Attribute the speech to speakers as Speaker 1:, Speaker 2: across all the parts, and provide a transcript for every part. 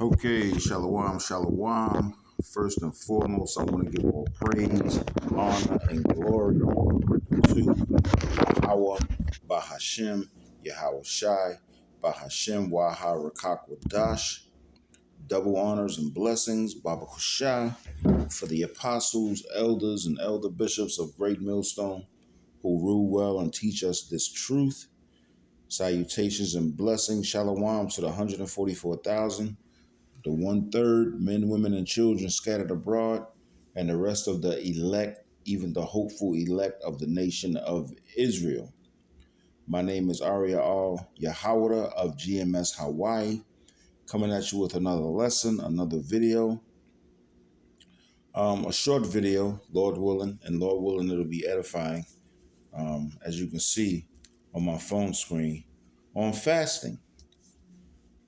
Speaker 1: Okay, shalom, shalom. First and foremost, I want to give all praise, honor, and glory to Yahweh, Bahashem, Yahweh Shai, Bahashem, Waha Rakakwadash. Double honors and blessings, Baba Kushah, for the apostles, elders, and elder bishops of Great Millstone who rule well and teach us this truth. Salutations and blessings, shalom to the 144,000. The 1/3 men, women, and children scattered abroad, and the rest of the elect, even the hopeful elect of the nation of Israel. My name is Aria Al Yahawada of GMS Hawaii, coming at you with another lesson, another video, a short video, Lord willing, and Lord willing, it'll be edifying, as you can see on my phone screen, on fasting.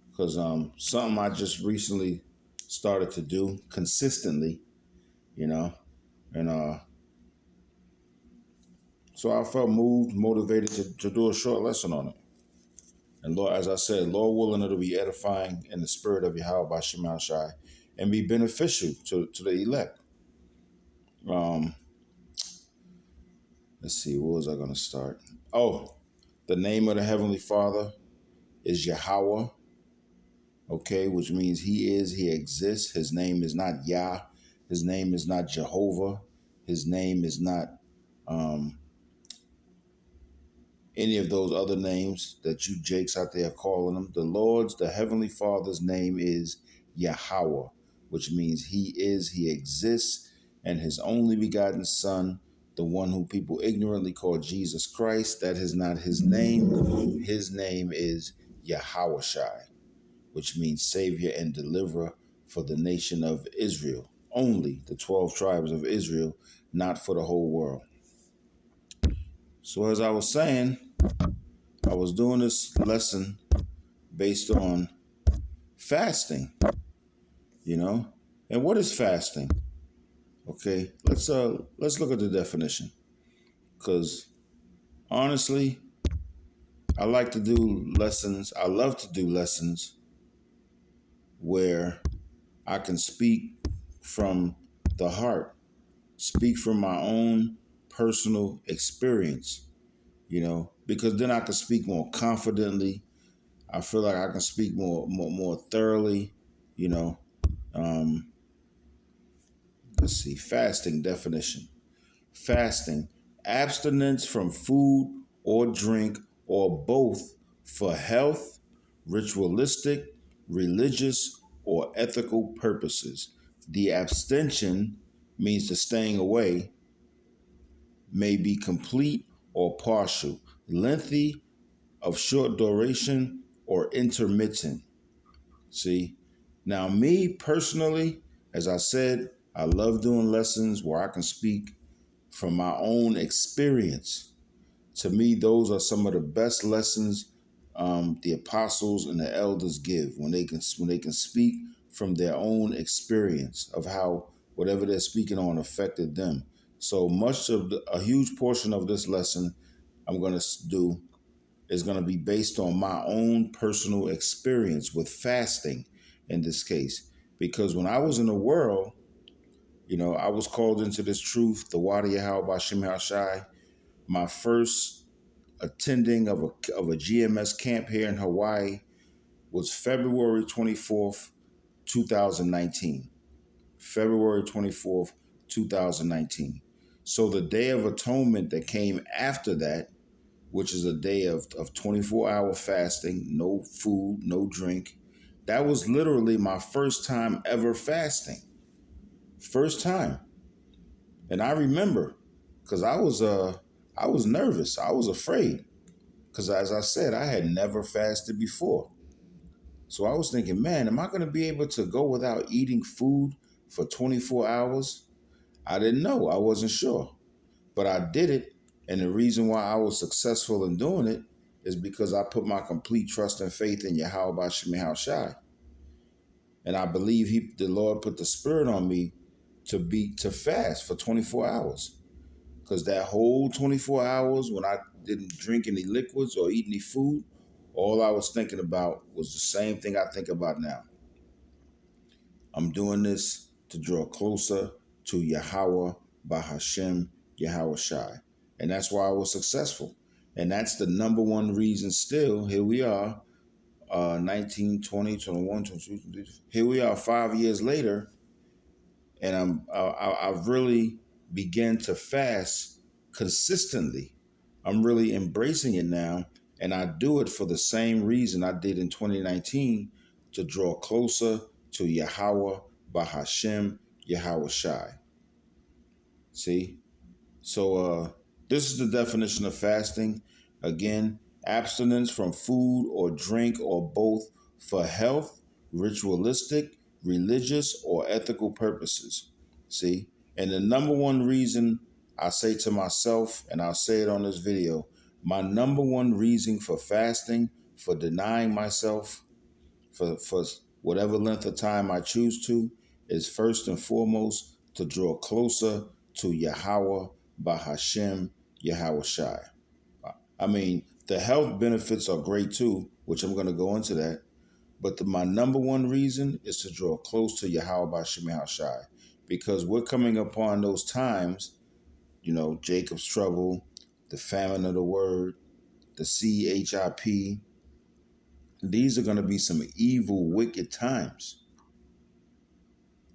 Speaker 1: Because something I just recently started to do consistently, and so I felt moved, motivated to do a short lesson on it. And Lord, as I said, Lord willing, it'll be edifying in the spirit of Yahweh by Shemal Shai and be beneficial to the elect. Let's see, what was I going to start? Oh, the name of the Heavenly Father is Yahweh, okay, which means he exists. His name is not Yah. His name is not Jehovah. His name is not any of those other names that you jakes out there calling him. The Heavenly Father's name is Yahweh, which means he exists, and his only begotten Son, the one who people ignorantly call Jesus Christ, that is not his name. His name is Yahweh Shai, which means Savior and Deliverer for the nation of Israel. Only the 12 tribes of Israel, not for the whole world. So as I was saying, I was doing this lesson based on fasting, And what is fasting? Okay, let's look at the definition. Because honestly, I like to do lessons. I love to do lessons where I can speak from the heart, speak from my own personal experience, because then I can speak more confidently. I feel like I can speak more thoroughly, you know. Let's see, fasting definition. Fasting, abstinence from food or drink or both for health, ritualistic, religious, or ethical purposes. The abstention means the staying away may be complete or partial, lengthy, of short duration, or intermittent. See, now me personally, as I said, I love doing lessons where I can speak from my own experience. To me, those are some of the best lessons the apostles and the elders give when they can speak from their own experience of how whatever they're speaking on affected them. So much of a huge portion of this lesson I'm going to do is going to be based on my own personal experience with fasting in this case. Because when I was in the world, I was called into this truth, the Wadi Yahweh Bashim Shai. My first attending of a GMS camp here in Hawaii was February 24th, 2019. February 24th, 2019. So the Day of Atonement that came after that, which is a day of 24-hour fasting, no food, no drink. That was literally my first time ever fasting. First time. And I remember, because I was nervous. I was afraid. Because as I said, I had never fasted before. So I was thinking, man, am I going to be able to go without eating food for 24 hours? I didn't know. I wasn't sure. But I did it. And the reason why I was successful in doing it is because I put my complete trust and faith in Yahweh Bashim Shai. And I believe the Lord put the spirit on me to fast for 24 hours. Because that whole 24 hours when I didn't drink any liquids or eat any food, all I was thinking about was the same thing I think about now. I'm doing this to draw closer to Yahweh Bahashem Yahweh Shai. And that's why I was successful. And that's the number one reason still. Here we are, 19, 20, 21, 22, 23. Here we are 5 years later. And I've really began to fast consistently. I'm really embracing it now. And I do it for the same reason I did in 2019, to draw closer to Yahweh Bahashem Yahweh Shai. See? So this is the definition of fasting. Again, abstinence from food or drink or both for health, ritualistic, religious, or ethical purposes. See? And the number one reason I say to myself, and I'll say it on this video, my number one reason for fasting, for denying myself, for whatever length of time I choose to, is first and foremost to draw closer to Yahweh Bahashem Yahweh Shai. I mean, the health benefits are great too, which I'm going to go into that. But my number one reason is to draw close to Yahweh Bahashem Yahweh Shai, because we're coming upon those times, Jacob's trouble, the famine of the word, the CHIP. These are going to be some evil, wicked times.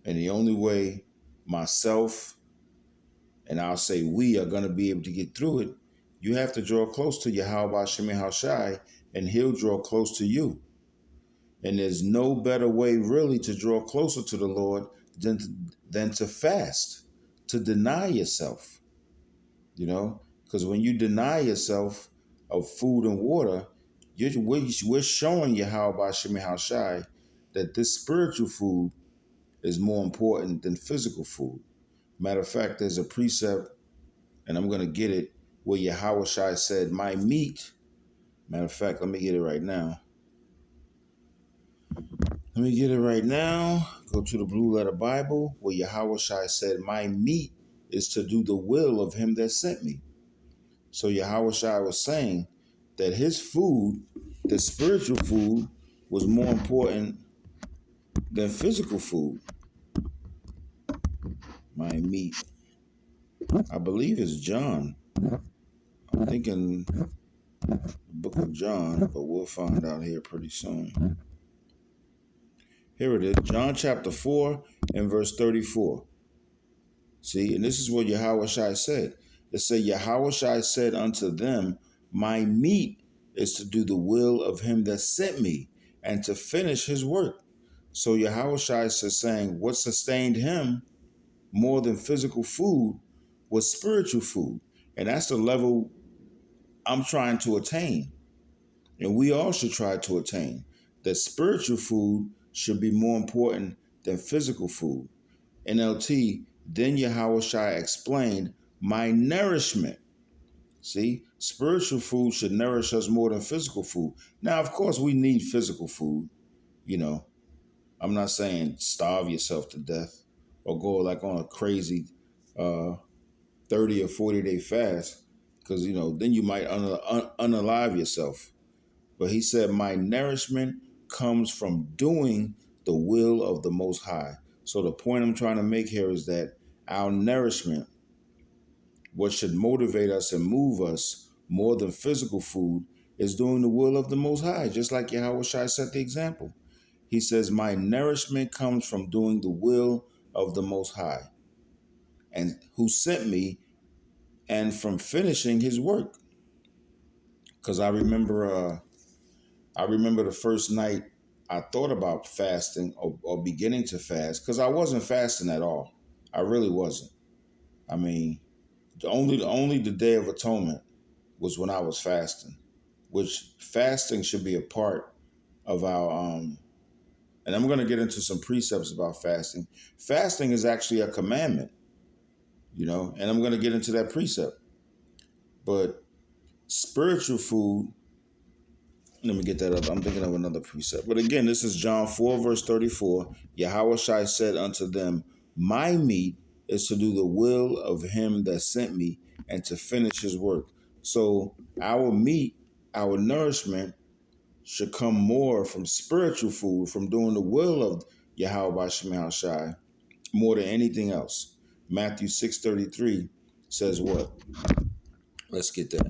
Speaker 1: And the only way myself, and I'll say we, are going to be able to get through it, you have to draw close to Yahweh Bahashem Yahweh Shai, and he'll draw close to you. And there's no better way really to draw closer to the Lord than to fast, to deny yourself. Because when you deny yourself of food and water, we're showing Yahweh Bahashem Yahweh Shai that this spiritual food is more important than physical food. Matter of fact, there's a precept, and I'm going to get it, where Yahweh Shai said, my meat. Matter of fact, let me get it right now. Go to the Blue Letter Bible, where Yahweh Shai said, my meat is to do the will of him that sent me. So Yahweh Shai was saying that his food, the spiritual food, was more important than physical food. My meat. I believe it's John. I'm thinking the book of John, but we'll find out here pretty soon. Here it is, John chapter 4 and verse 34. See, and this is what Yahweh Shai said. It said, Yahweh Shai said unto them, my meat is to do the will of him that sent me, and to finish his work. So Yahweh Shai is saying what sustained him more than physical food was spiritual food. And that's the level I'm trying to attain. And we all should try to attain. That spiritual food should be more important than physical food. NLT, then Yahweh Shai explained, my nourishment. See, spiritual food should nourish us more than physical food. Now, of course, we need physical food. I'm not saying starve yourself to death or go like on a crazy 30 or 40-day fast, because, then you might unalive yourself. But he said, my nourishment comes from doing the will of the Most High. So the point I'm trying to make here is that our nourishment, what should motivate us and move us more than physical food, is doing the will of the Most High, just like Yahweh Shai set the example. He says, my nourishment comes from doing the will of the Most High, and who sent me, and from finishing his work. Because I remember the first night I thought about fasting or beginning to fast, because I wasn't fasting at all. I really wasn't. I mean, only the Day of Atonement was when I was fasting, which fasting should be a part of our, and I'm going to get into some precepts about fasting. Fasting is actually a commandment, and I'm going to get into that precept. But spiritual food, let me get that up. I'm thinking of another precept. But again, this is John 4, verse 34. Yahweh Shai said unto them, my meat is to do the will of him that sent me, and to finish his work. So our meat, our nourishment, should come more from spiritual food, from doing the will Yahweh Shemel Shai more than anything else. Matthew 6:33 says what? Let's get that.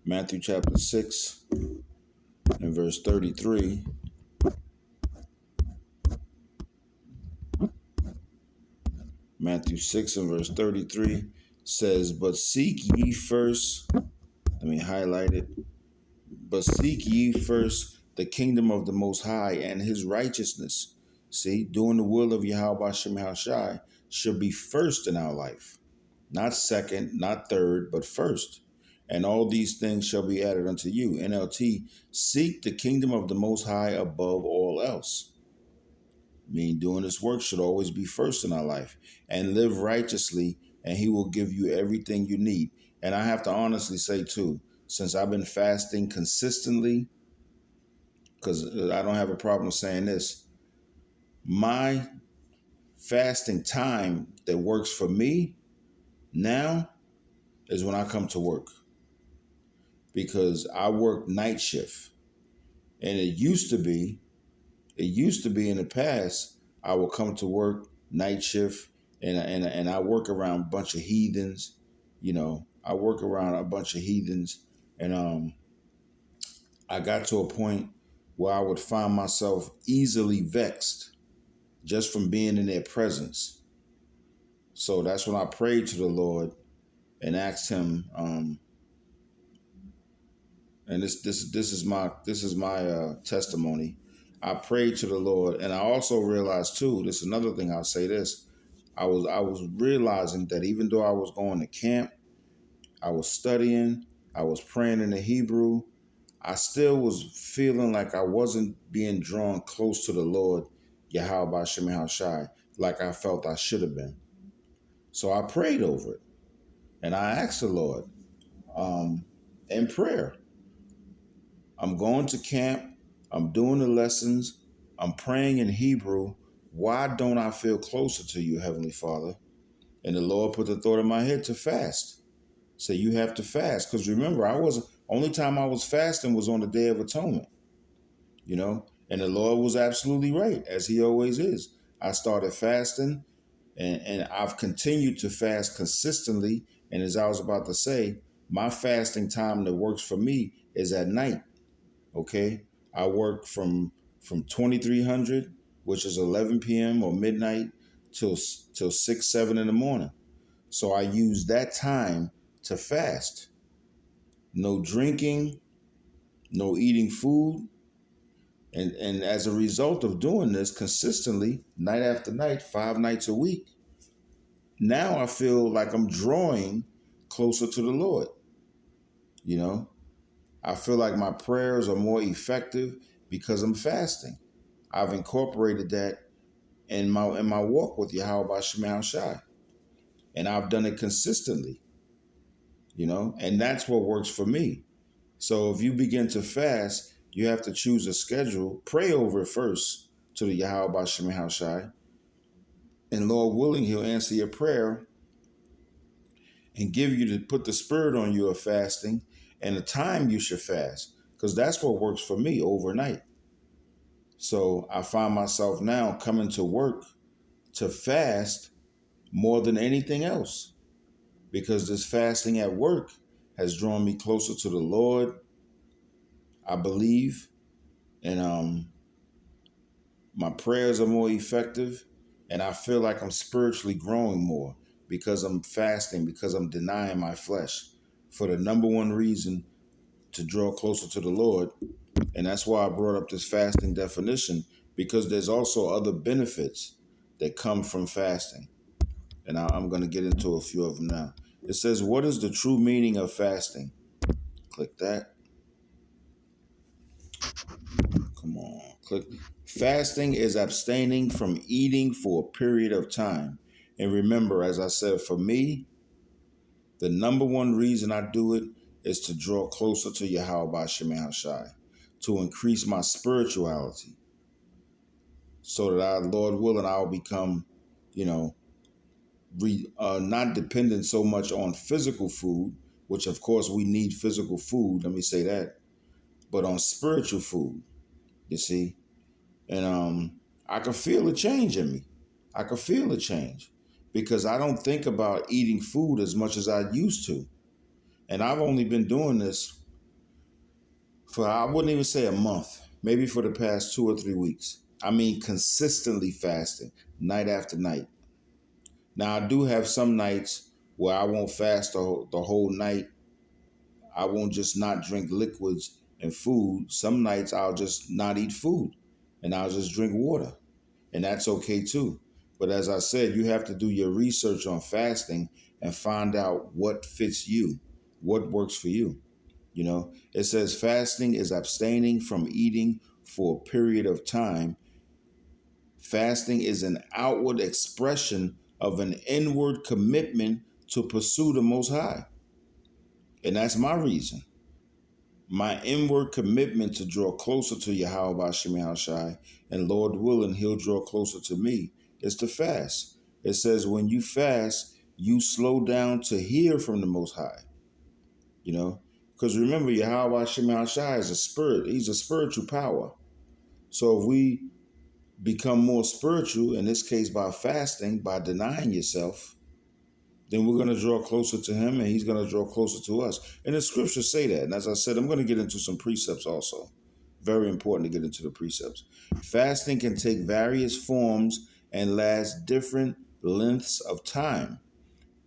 Speaker 1: Matthew chapter 6 and verse 33. Matthew 6 and verse 33 says, but seek ye first, let me highlight it. But seek ye first the kingdom of the Most High and his righteousness. See, doing the will of Yahweh Shem Shai should be first in our life. Not second, not third, but first. And all these things shall be added unto you. NLT, seek the kingdom of the Most High above all else. Meaning doing this work should always be first in our life. And live righteously, and he will give you everything you need. And I have to honestly say, too, since I've been fasting consistently, because I don't have a problem saying this, my fasting time that works for me now is when I come to work, because I work night shift. And it used to be in the past, I would come to work night shift and I work around a bunch of heathens, I work around a bunch of heathens. And I got to a point where I would find myself easily vexed just from being in their presence. So that's when I prayed to the Lord and asked him, and this is my testimony. I prayed to the Lord, and I also realized too. This is another thing I'll say. This, I was realizing that even though I was going to camp, I was studying, I was praying in the Hebrew, I still was feeling like I wasn't being drawn close to the Lord, Yahweh Shemel Shai, like I felt I should have been. So I prayed over it, and I asked the Lord in prayer. I'm going to camp. I'm doing the lessons. I'm praying in Hebrew. Why don't I feel closer to you, Heavenly Father? And the Lord put the thought in my head to fast. Say, you have to fast. Because remember, only time I was fasting was on the Day of Atonement, and the Lord was absolutely right, as he always is. I started fasting, and I've continued to fast consistently. And as I was about to say, my fasting time that works for me is at night. Okay, I work from 2300, which is 11 p.m. or midnight, till 6-7 in the morning. So I use that time to fast. No drinking, no eating food. And as a result of doing this consistently, night after night, 5 nights a week, now I feel like I'm drawing closer to the Lord. I feel like my prayers are more effective because I'm fasting. I've incorporated that in my walk with Yahweh Shemel Shai. And I've done it consistently, and that's what works for me. So if you begin to fast, you have to choose a schedule, pray over it first to the Yahweh Shemel Shai. And Lord willing, he'll answer your prayer and give you to put the spirit on you of fasting and the time you should fast, because that's what works for me overnight. So I find myself now coming to work to fast more than anything else, because this fasting at work has drawn me closer to the Lord, I believe. And my prayers are more effective, and I feel like I'm spiritually growing more because I'm fasting, because I'm denying my flesh for the number one reason, to draw closer to the Lord. And that's why I brought up this fasting definition, because there's also other benefits that come from fasting. And I'm going to get into a few of them now. It says, what is the true meaning of fasting? Click that. Come on, click. Fasting is abstaining from eating for a period of time. And remember, as I said, for me, the number one reason I do it is to draw closer to Yahweh Shemel Shai, to increase my spirituality, so that I, Lord willing, I'll become, not dependent so much on physical food, which of course we need physical food, let me say that, but on spiritual food, you see. And I can feel a change in me. I can feel a change because I don't think about eating food as much as I used to. And I've only been doing this for, I wouldn't even say a month, maybe for the past 2 or 3 weeks. I mean, consistently fasting night after night. Now, I do have some nights where I won't fast the whole night. I won't just not drink liquids and food. Some nights I'll just not eat food and I'll just drink water. And that's okay too. But as I said, you have to do your research on fasting and find out what fits you, what works for you. You know, it says fasting is abstaining from eating for a period of time. Fasting is an outward expression of an inward commitment to pursue the Most High. And that's my reason. My inward commitment to draw closer to Yahweh Shemi Shai, and Lord willing, He'll draw closer to me, is to fast. It says when you fast, you slow down to hear from the Most High. You know, because remember, Yahweh Shemi Shai is a spirit. He's a spiritual power. So if we become more spiritual, in this case by fasting, by denying yourself, then we're going to draw closer to him and he's going to draw closer to us. And the scriptures say that. And as I said, I'm going to get into some precepts also. Very important to get into the precepts. Fasting can take various forms and last different lengths of time.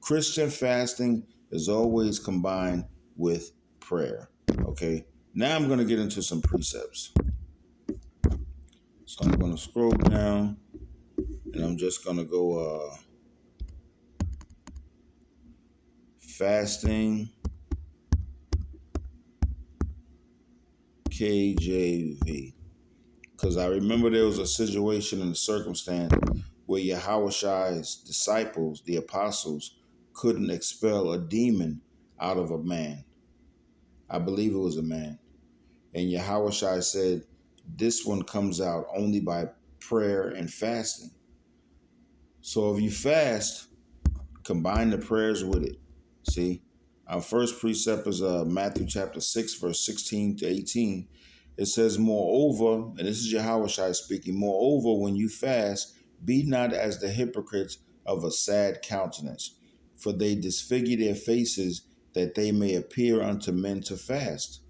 Speaker 1: Christian fasting is always combined with prayer. Okay. Now I'm going to get into some precepts. So I'm going to scroll down and I'm just going to go fasting KJV. Because I remember there was a situation and a circumstance where Yahweh's disciples, the apostles, couldn't expel a demon out of a man. I believe it was a man. And Yahweh said, this one comes out only by prayer and fasting. So if you fast, combine the prayers with it. See, our first precept is Matthew chapter 6, verse 16 to 18. It says, moreover, and this is Yahweh speaking, moreover, when you fast, be not as the hypocrites of a sad countenance, for they disfigure their faces, that they may appear unto men to fast.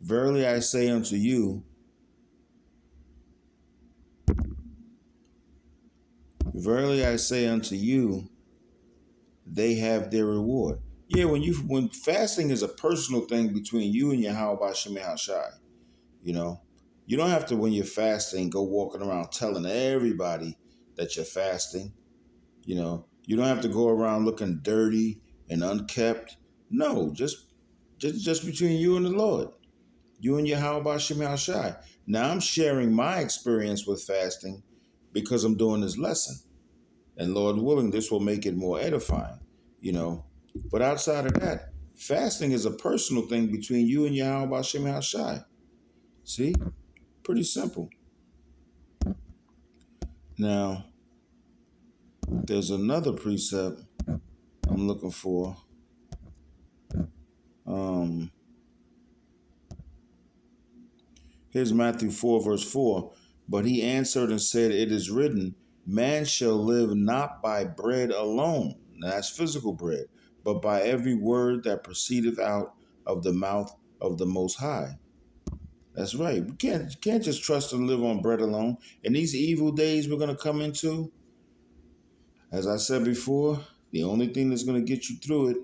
Speaker 1: Verily I say unto you, they have their reward. Yeah, when fasting is a personal thing between you and Yahweh Shemi Shai, you know, you don't have to, when you're fasting, go walking around telling everybody that you're fasting. You know, you don't have to go around looking dirty and unkept. No, just between you and the Lord, you and Yahweh Shemi Shai. Now I'm sharing my experience with fasting because I'm doing this lesson. And Lord willing, this will make it more edifying, you know. But outside of that, fasting is a personal thing between you and Yahweh Shemi Shai. See? Pretty simple. Now, there's another precept I'm looking for. Here's Matthew 4, verse 4. But he answered and said, it is written, man shall live not by bread alone. Now, that's physical bread, but by every word that proceedeth out of the mouth of the Most High. That's right. We can't just trust and live on bread alone. In these evil days we're going to come into, as I said before, the only thing that's going to get you through it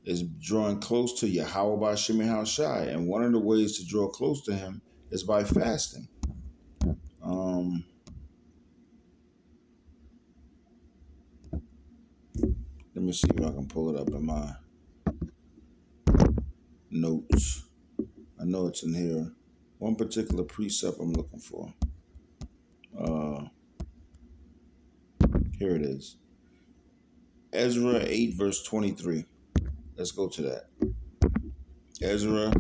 Speaker 1: is drawing close to Yahweh Shemi Shai. And one of the ways to draw close to him is by fasting. Let me see if I can pull it up in my notes. I know it's in here. One particular precept I'm looking for. Here it is. Ezra 8, verse 23. Let's go to that. Ezra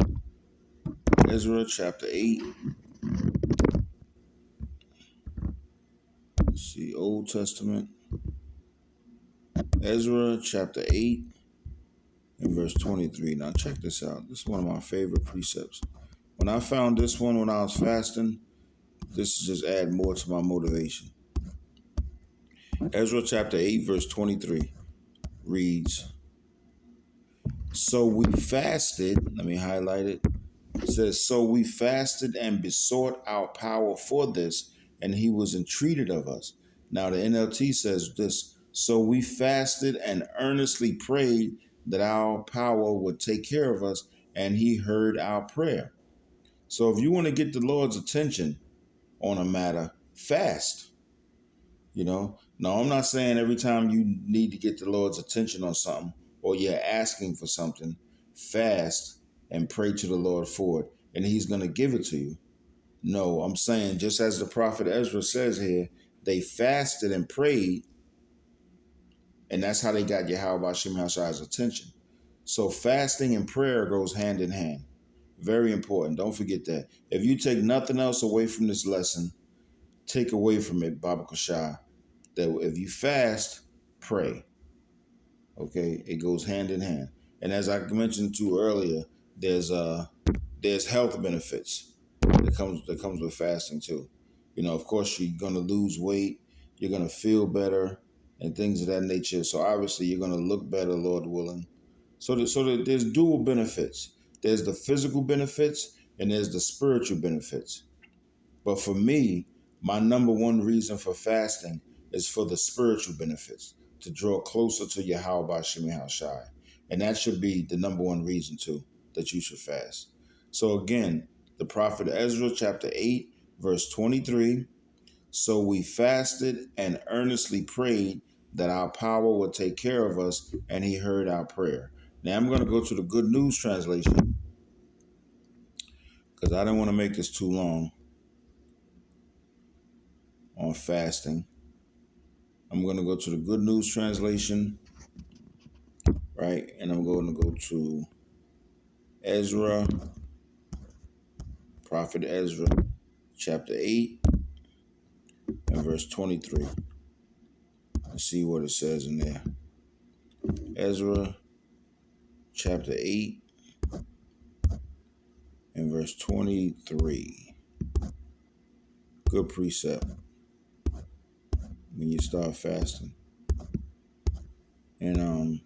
Speaker 1: chapter 8. Let's see, Old Testament. Ezra chapter 8 and verse 23. Now check this out. This is one of my favorite precepts. When I found this one when I was fasting, This is just add more to my motivation. Ezra chapter 8, verse 23 reads, So we fasted, let me highlight it. It says, So we fasted and besought our power for this, and he was entreated of us. Now the NLT says this, So we fasted and earnestly prayed that our power would take care of us, and he heard our prayer. So if you want to get the Lord's attention on a matter, fast. Now I'm not saying every time you need to get the Lord's attention on something or you're asking for something, fast and pray to the Lord for it, and he's going to give it to you. No, I'm saying just as the prophet Ezra says here, they fasted and prayed, and that's how they got Yahweh Shem HaShai's attention. So fasting and prayer goes hand in hand. Very important. Don't forget that. If you take nothing else away from this lesson, take away from it, Baba Kashai, that if you fast, pray. Okay, it goes hand in hand. And as I mentioned to you earlier, there's health benefits that comes with fasting too. Of course, you're gonna lose weight, you're gonna feel better, and things of that nature. So obviously, you're gonna look better, Lord willing. So there's dual benefits. There's the physical benefits and there's the spiritual benefits. But for me, my number one reason for fasting is for the spiritual benefits, to draw closer to Yahweh Shemi Shai. And that should be the number one reason too, that you should fast. So again, the prophet Ezra chapter 8, verse 23, So we fasted and earnestly prayed that our power would take care of us, and he heard our prayer. Now I'm going to go to the Good News translation because I don't want to make this too long on fasting. I'm going to go to the Good News translation, right? And I'm going to go to Ezra, Prophet Ezra, chapter 8 and verse 23. Let's see what it says in there. Ezra, chapter 8 and verse 23. Good precept when you start fasting. And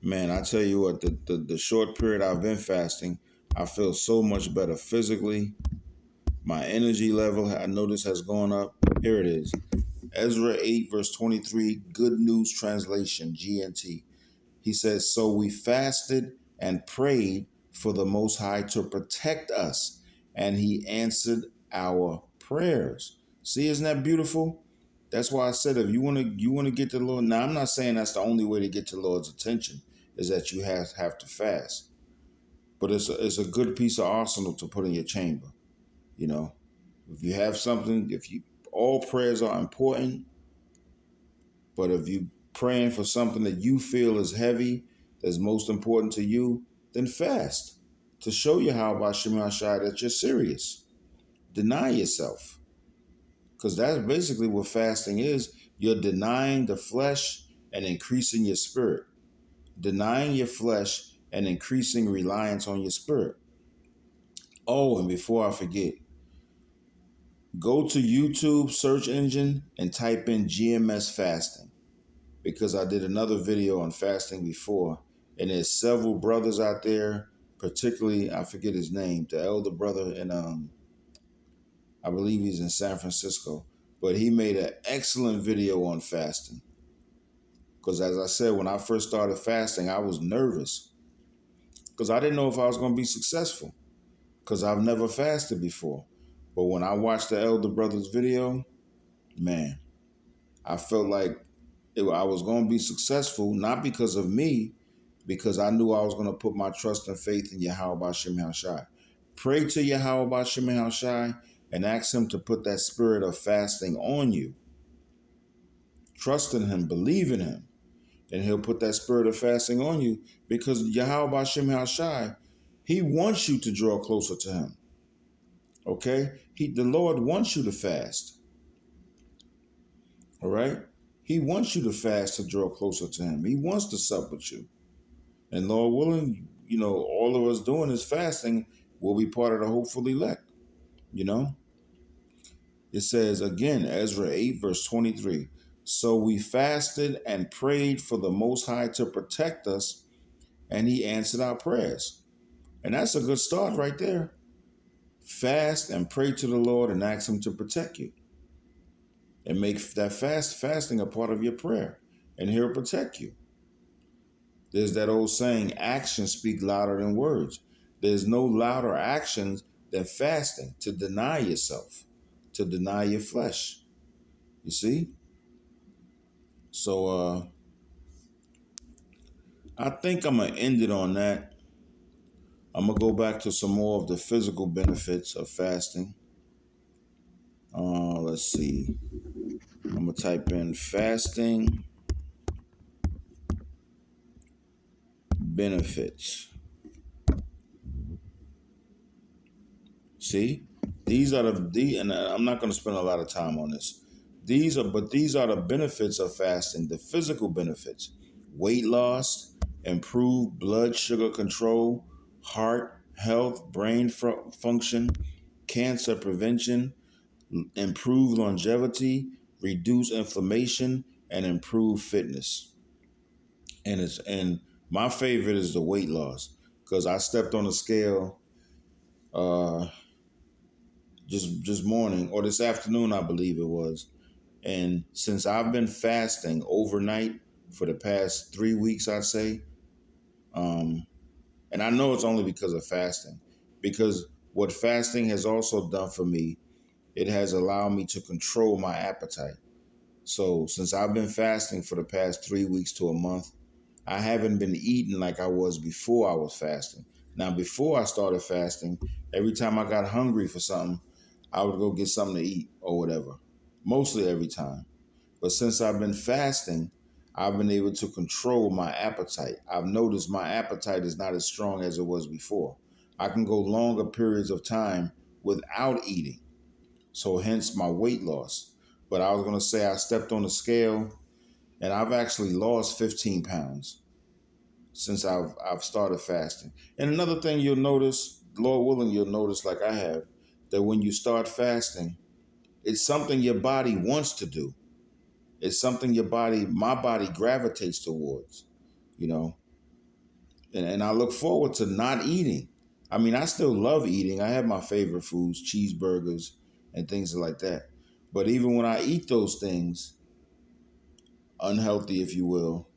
Speaker 1: man, I tell you what, the short period I've been fasting, I feel so much better physically. My energy level, I notice, has gone up. Here it is. Ezra 8, verse 23, Good News Translation, GNT. He says, So we fasted and prayed for the Most High to protect us, and he answered our prayers. See, isn't that beautiful? That's why I said if you want to get to the Lord. Now, I'm not saying that's the only way to get to the Lord's attention, is that you have to fast. But it's a good piece of arsenal to put in your chamber. If you have something, all prayers are important, but if you praying for something that you feel is heavy, that's most important to you, then fast to show you how about Shema Shai that you're serious. Deny yourself, because that's basically what fasting is. You're denying the flesh and increasing your spirit. Denying your flesh and increasing reliance on your spirit. Oh, and before I forget, go to YouTube search engine and type in GMS fasting, because I did another video on fasting before, and there's several brothers out there, particularly, I forget his name, the elder brother in, I believe he's in San Francisco, but he made an excellent video on fasting. Because as I said, when I first started fasting, I was nervous because I didn't know if I was going to be successful, because I've never fasted before. But when I watched the elder brother's video, man, I felt like I was going to be successful, not because of me, because I knew I was going to put my trust and faith in Yahweh Shem Shai. Pray to Yahweh Shem Shai and ask him to put that spirit of fasting on you. Trust in him, believe in him, and he'll put that spirit of fasting on you, because Yahweh Shem Shai, he wants you to draw closer to him. Okay? The Lord wants you to fast. All right? He wants you to fast to draw closer to him. He wants to sup with you. And Lord willing, all of us doing this fasting will be part of the hopeful elect. You know, it says again, Ezra 8, verse 23. So we fasted and prayed for the Most High to protect us, and he answered our prayers. And that's a good start right there. Fast and pray to the Lord and ask him to protect you. And make that fasting a part of your prayer, and he'll protect you. There's that old saying, actions speak louder than words. There's no louder actions than fasting, to deny yourself, to deny your flesh. You see? So I think I'm gonna end it on that. I'm gonna go back to some more of the physical benefits of fasting. Let's see. I'm gonna type in fasting benefits. See, these are and I'm not going to spend a lot of time on this. These are the benefits of fasting, the physical benefits: weight loss, improved blood sugar control, heart health, brain function, cancer prevention, improve longevity, reduce inflammation, and improve fitness. And my favorite is the weight loss, because I stepped on a scale uh just morning or this afternoon, I believe it was. And since I've been fasting overnight for the past 3 weeks, I'd say, and I know it's only because of fasting, because what fasting has also done for me, it has allowed me to control my appetite. So since I've been fasting for the past 3 weeks to a month, I haven't been eating like I was before I was fasting. Now, before I started fasting, every time I got hungry for something, I would go get something to eat or whatever, mostly every time. But since I've been fasting, I've been able to control my appetite. I've noticed my appetite is not as strong as it was before. I can go longer periods of time without eating. So hence my weight loss. But I was going to say I stepped on the scale and I've actually lost 15 pounds since I've started fasting. And another thing you'll notice, Lord willing, you'll notice like I have, that when you start fasting, it's something your body wants to do. It's something my body gravitates towards, you know. And I look forward to not eating. I mean, I still love eating. I have my favorite foods, cheeseburgers and things like that. But even when I eat those things, unhealthy, if you will,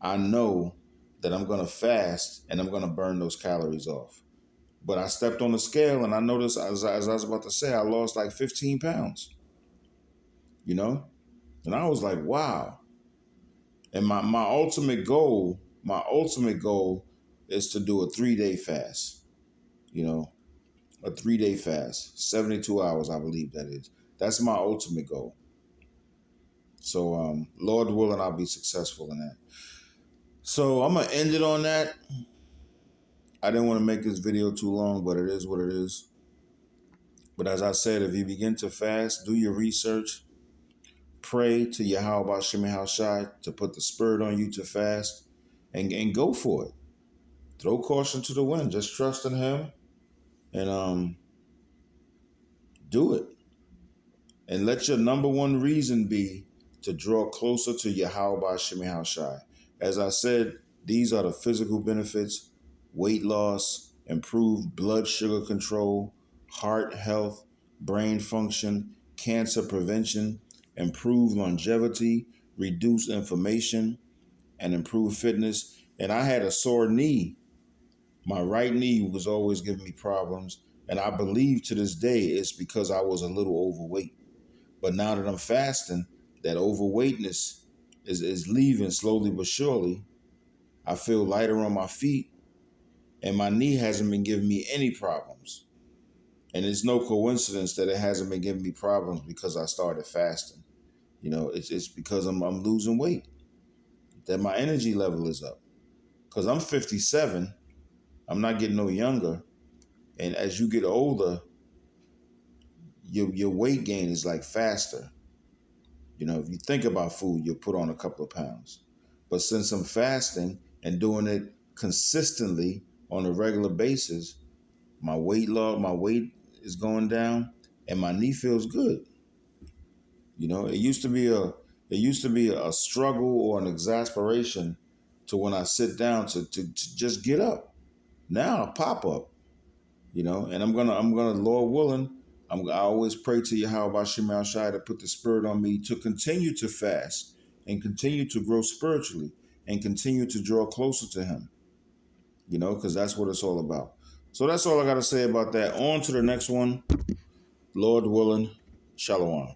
Speaker 1: I know that I'm going to fast and I'm going to burn those calories off. But I stepped on the scale and I noticed, as I was about to say, I lost like 15 pounds, you know? And I was like, wow. And my ultimate goal is to do a 3-day fast, you know, a 3-day fast, 72 hours, I believe that is. That's my ultimate goal. So, Lord willing, I'll be successful in that. So I'm going to end it on that. I didn't want to make this video too long, but it is what it is. But as I said, if you begin to fast, do your research, pray to Yahweh Shemi Hashai to put the spirit on you to fast, and go for it. Throw caution to the wind. Just trust in him and do it. And let your number one reason be to draw closer to Yahweh Shemi Hashai. As I said, these are the physical benefits: weight loss, improved blood sugar control, heart health, brain function, cancer prevention, improved longevity, reduce inflammation, and improve fitness. And I had a sore knee. My right knee was always giving me problems. And I believe to this day it's because I was a little overweight. But now that I'm fasting, that overweightness is leaving slowly but surely. I feel lighter on my feet, and my knee hasn't been giving me any problems. And it's no coincidence that it hasn't been giving me problems because I started fasting. You know, it's because I'm losing weight, that my energy level is up. Because I'm 57, I'm not getting no younger. And as you get older, your weight gain is like faster. You know, if you think about food, you'll put on a couple of pounds. But since I'm fasting and doing it consistently on a regular basis, my weight is going down, and my knee feels good. It used to be a struggle or an exasperation to when I sit down to just get up. Now I pop up, and I'm gonna Lord willing, I always pray to Yahweh Shemel Shai to put the spirit on me to continue to fast and continue to grow spiritually and continue to draw closer to him, because that's what it's all about. So that's all I got to say about that. On to the next one. Lord willing, Shalom.